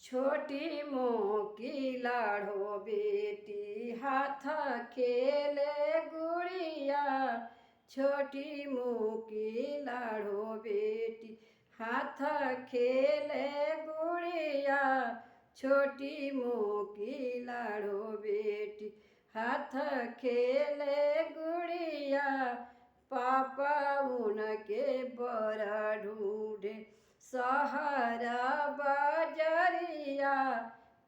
छोटी मोकी लाड़ो बेटी हाथ खेले गुड़िया। छोटी मोकी लाड़ो बेटी हाथ खेले गुड़िया। छोटी मोकी लाड़ो बेटी हाथ खेले गुड़िया। पापा उनके बड़ा ढूंढे सहारा बाजरिया।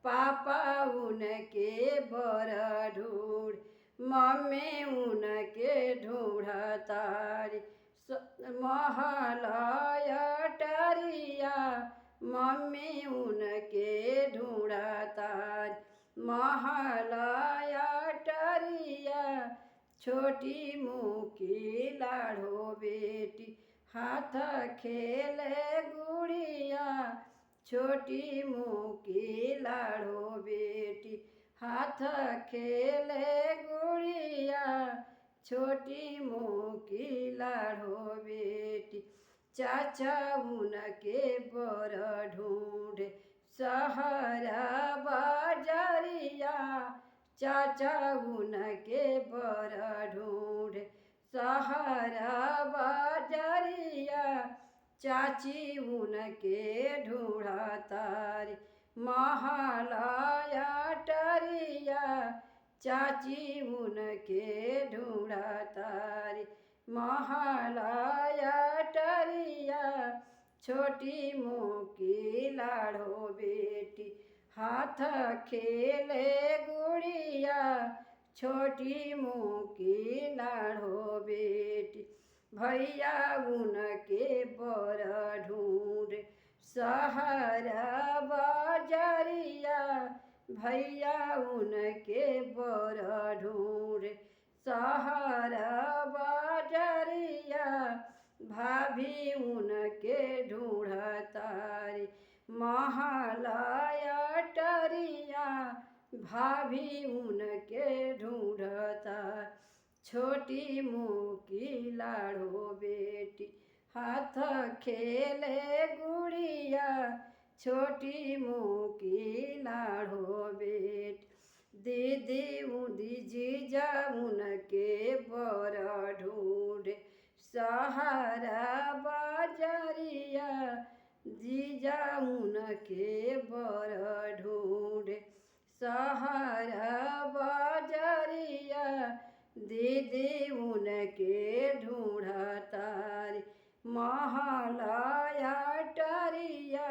पापा उनके बड़ा ढूंढ मम्मी उनके ढूंढा तारी महलाय टरिया। मम्मी उनके ढूंढा तारी महलाय टरिया। छोटी मोकी लाड़ो बेटी हाथ खेले गुड़िया। छोटी मोकी लाड़ो बेटी हाथ खेले गुड़िया। छोटी मोकी लाड़ो बेटी चाचा उनके बड़ ढूंढे सहारा बाजरिया। चाचा उनके बड़ ढूंढे सहारा बाजरिया। चाची उनके ढूंढा तारी महलाय टरिया। चाची उनके ढूंढा तारी महलाय टरिया। छोटी मोकी लाड़ो बेटी हाथ खेले गुड़िया। छोटी मोकी लाड़ो बेटी भैया उनके बड़ ढूंढ सहारा बाजरिया। भैया उनके बड़ ढूंढ सहारा बाजरिया। भाभी उनके ढूंढा तारी महलाय टरिया। भाभी उनके ढूंढता छोटी मोकी लाड़ो बेटी हाथ खेले गुड़िया। छोटी मोकी लाड़ो बेटी दीदी जीजा उनके बड़ ढूंढे सहारा बाजरिया। जीजा उनके बड़ ढूंढे सहारा बाजरिया। दीदी उनके ढूंढा तारी महलाय टरिया।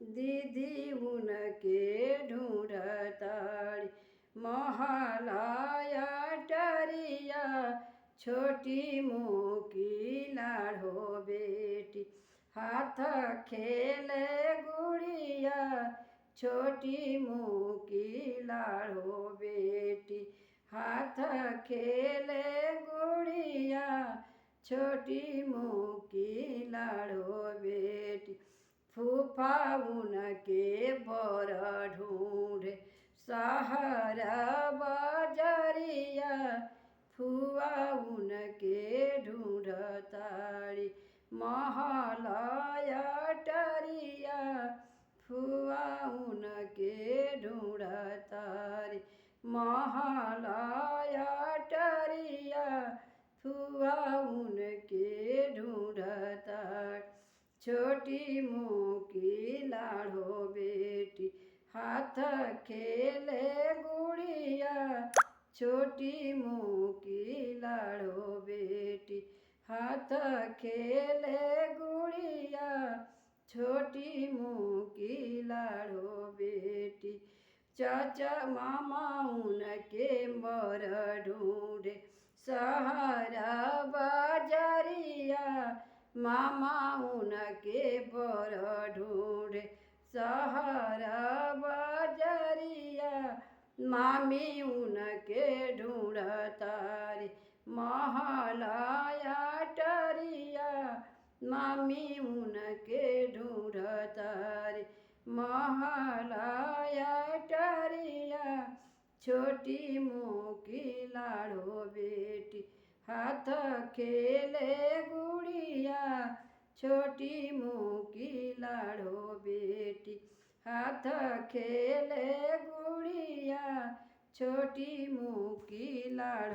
दीदी उनके ढूंढा तारी महलाय टरिया। छोटी मोकी लाड़ो बेटी हाथ खेले गुड़िया। छोटी मोकी लाड़ो बेटी हाथ खेले गुड़िया। छोटी मोकी लाड़ो बेटी फूफा उनके बड़ ढूंढे सहारा बाजरिया। फुआ उनके ढूंढतारी महलाय टरिया। फुआ उनके ढूंढतारी महलाय टरिया। फुआ उनके ढूंढता छोटी मोकी लाड़ो बेटी हाथ खेले गुड़िया। छोटी मोकी लाड़ो बेटी हाथ खेले गुड़िया। छोटी मोकी लाड़ो बेटी चाचा मामा उनके बड़ ढूंढे सहारा बाजरिया। मामा उनके बड़ ढूंढे सहारा बाजरिया। मामी उनके ढूंढतारी महलाय टरिया। मामी उनके ढूंढतारी महलाय टरिया। छोटी मोकी लाड़ो बेटी हाथ खेले गुड़िया। छोटी मोकी लाड़ो बेटी हाथ खेले गुड़िया छोटी मुकी लाड़